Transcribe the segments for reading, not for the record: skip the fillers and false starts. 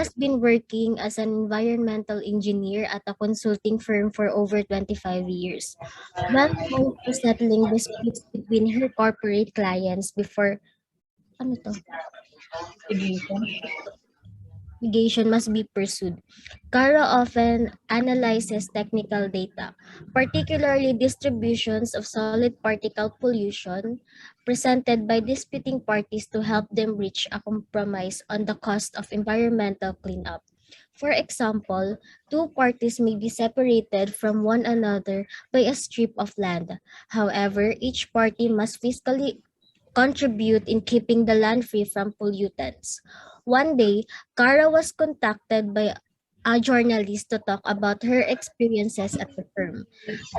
has been working as an environmental engineer at a consulting firm for over 25 years, well known for settling disputes between her corporate clients before ano to, litigation must be pursued. Kara often analyzes technical data, particularly distributions of solid particle pollution, presented by disputing parties to help them reach a compromise on the cost of environmental cleanup. For example, two parties may be separated from one another by a strip of land. However, each party must fiscally contribute in keeping the land free from pollutants. One day, Kara was contacted by a journalist to talk about her experiences at the firm.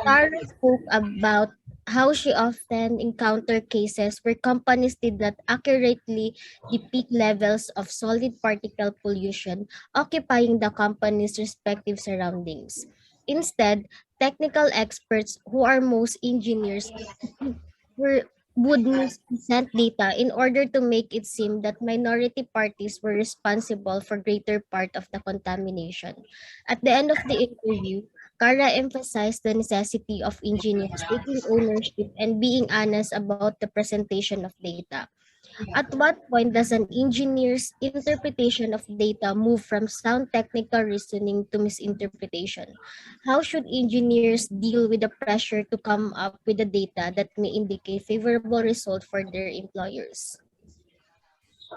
Kara spoke about how she often encountered cases where companies did not accurately depict levels of solid particle pollution occupying the company's respective surroundings. Instead, technical experts who are most engineers were would mispresent data in order to make it seem that minority parties were responsible for greater part of the contamination. At the end of the interview, Kara emphasized the necessity of engineers taking ownership and being honest about the presentation of data. At what point does an engineer's interpretation of data move from sound technical reasoning to misinterpretation? How should engineers deal with the pressure to come up with the data that may indicate favorable result for their employers?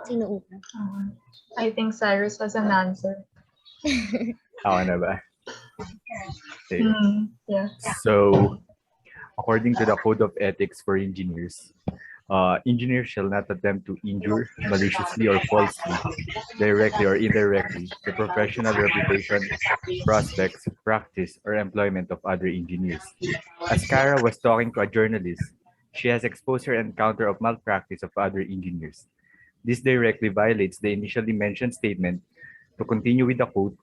Sino una? I think Cyrus has an answer. Ako na ba? Okay. Yeah. So, according to the Code of Ethics for Engineers, engineers shall not attempt to injure, maliciously or falsely, directly or indirectly, the professional reputation, prospects, practice, or employment of other engineers. As Kara was talking to a journalist, she has exposed her encounter of malpractice of other engineers. This directly violates the initially mentioned statement. To continue with the quote,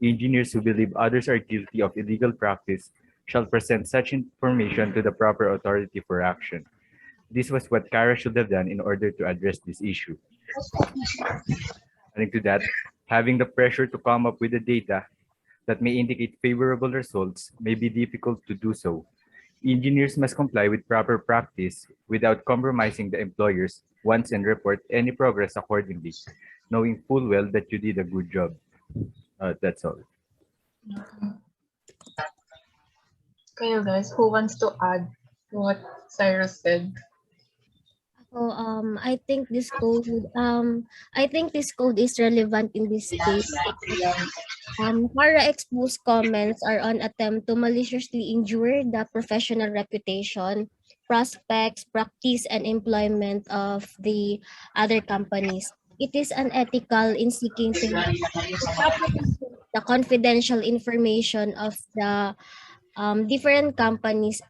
engineers who believe others are guilty of illegal practice shall present such information to the proper authority for action. This was what Kara should have done in order to address this issue. Adding to that, having the pressure to come up with the data that may indicate favorable results may be difficult to do so. Engineers must comply with proper practice without compromising the employers once and report any progress accordingly, knowing full well that you did a good job. That's all. Okay, guys, who wants to add to what Cyrus said? So, I think this code is relevant in this case. Para exposed comments are an attempt to maliciously injure the professional reputation, prospects, practice, and employment of the other companies. It is unethical in seeking to properly the confidential information of the different companies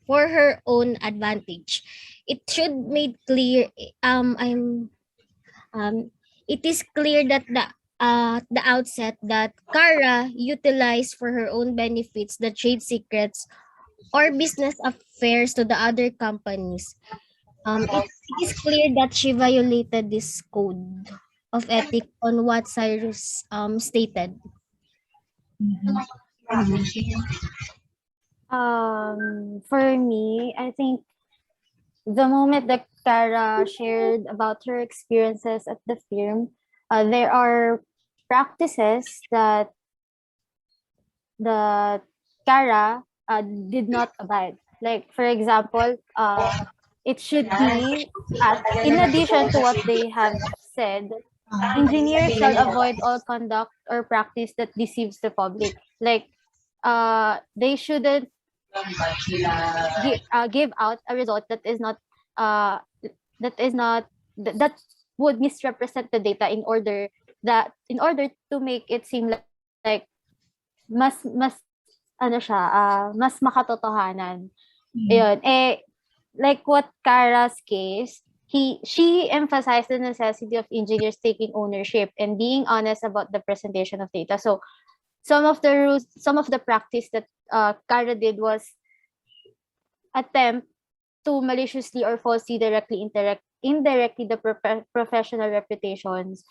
for her own advantage. It should made clear I'm it is clear that the outset that Kara utilized for her own benefits the trade secrets or business affairs to the other companies. It is clear that she violated this code of ethics on what Cyrus stated. For me, I think the moment that Kara shared about her experiences at the firm, there are practices that Kara did not abide. Like, for example, it should be, in addition to what they have said, engineers shall avoid all conduct or practice that deceives the public. Like, they shouldn't give out a result that is not that would misrepresent the data in order to make it seem like mas ano siya, mas makatotohanan. Ayun. Like what Kara's case, she emphasized the necessity of engineers taking ownership and being honest about the presentation of data. So some of the practice that Kara did was attempt to maliciously or falsely indirectly the professional reputations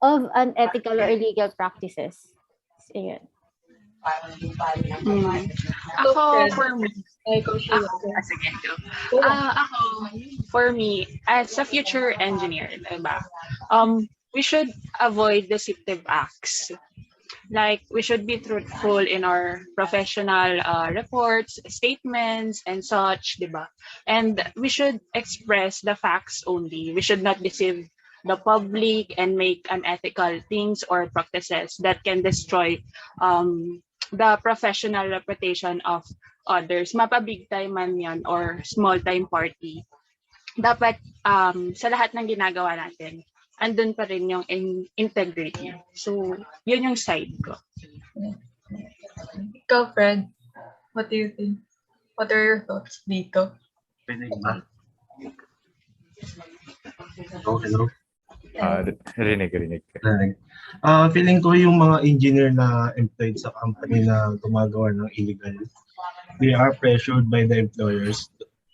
of unethical or illegal practices. So, yun. So, Ako, Fred, for me, ay, Coach ako, Rebecca. sige, go. Go lang. Ako, for me, as a future engineer, diba, we should avoid deceptive acts. Like, we should be truthful in our professional reports, statements, and such, diba? And we should express the facts only. We should not deceive the public and make unethical things or practices that can destroy the professional reputation of others. Mapa-big time man yan or small time party. Dapat sa lahat ng ginagawa natin, andun pa rin yung integrity. So, yun yung side ko. Ikaw, Fred, what do you think? What are your thoughts dito? Hello. Rinig. Feeling ko yung mga engineer na employed sa company na gumagawa ng illegal, they are pressured by the employers.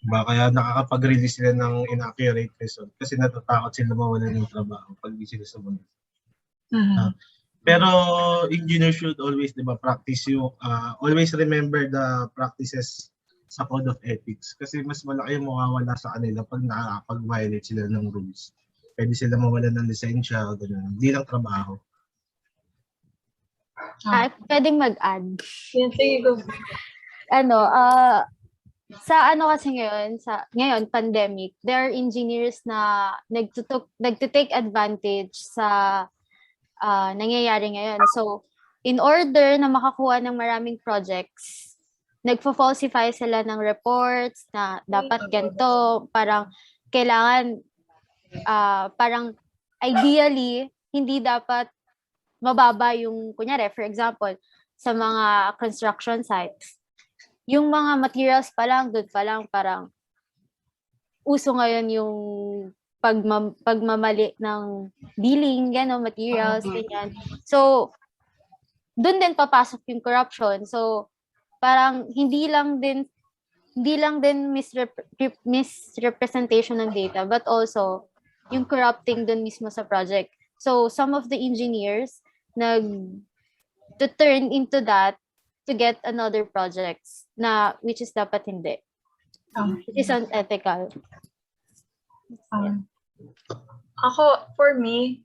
Kaya nakakapag-release sila ng inaccurate result kasi natatakot sila mawalan ng trabaho pag di sila sumunod. Pero engineer should always, practice yung, always remember the practices sa code of ethics kasi mas malaki yung mawawala sa kanila pag nakakapag-violate sila ng rules. Pwede sila mawalan ng lisensya, gano'n. Hindi lang trabaho. Pwedeng mag-add. Yan, sige, go. Sa kasi ngayon pandemic, there are engineers na nagtutake advantage sa nangyayari ngayon. So, in order na makakuha ng maraming projects, nagfo-falsify sila ng reports na dapat ganito, parang kailangan parang ideally hindi dapat mababa yung, kunyari, for example, sa mga construction sites, yung mga materials doon pa lang, parang uso ngayon yung pagmamali ng billing, gano'n, materials, ganyan. So, doon din papasok yung corruption. So, parang hindi lang din misrepresentation ng data, but also yung corrupting doon mismo sa project. So, some of the engineers to turn into that to get another projects which is dapat hindi. Which is unethical. Ako, for me,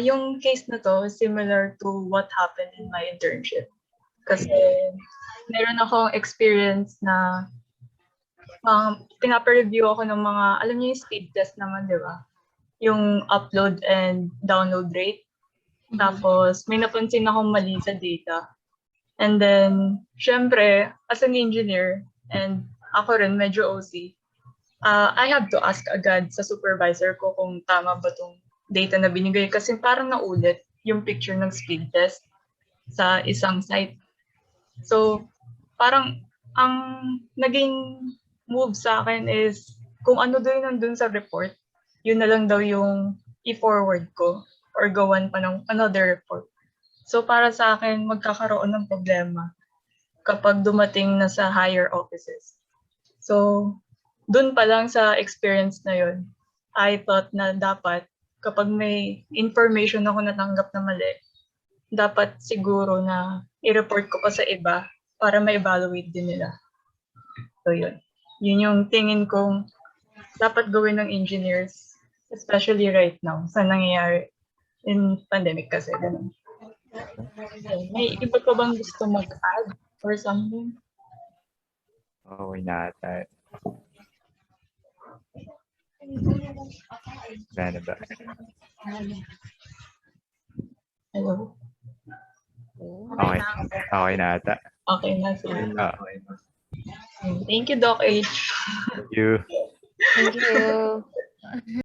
yung case na to is similar to what happened in my internship. Kasi meron akong experience na pinapa-review ako ng mga, alam niyo yung speed test naman, di ba? Yung upload and download rate. Tapos, may napansin akong mali sa data. And then, syempre, as an engineer, and ako rin, medyo OC, I have to ask agad sa supervisor ko kung tama ba tong data na binigay. Kasi parang naulit yung picture ng speed test sa isang site. So, parang ang naging move sa akin is kung ano daw yung nandun sa report, yun na lang daw yung i-forward ko or gawan pa ng another report. So para sa akin, magkakaroon ng problema kapag dumating na sa higher offices. So dun pa lang sa experience na yun, I thought na dapat kapag may information ako natanggap na mali, dapat siguro na i-report ko pa sa iba para ma-evaluate din nila. So yun. Yun yung tingin kong dapat gawin ng engineers, especially right now, sa nangyayari in pandemic kasi. Ganun. May iba pa bang gusto mag-add or something? Okay na ata. Gana ba? Hello? Okay na ata. Okay na. Sige. Okay. Thank you, Doc H. Thank you. Thank you.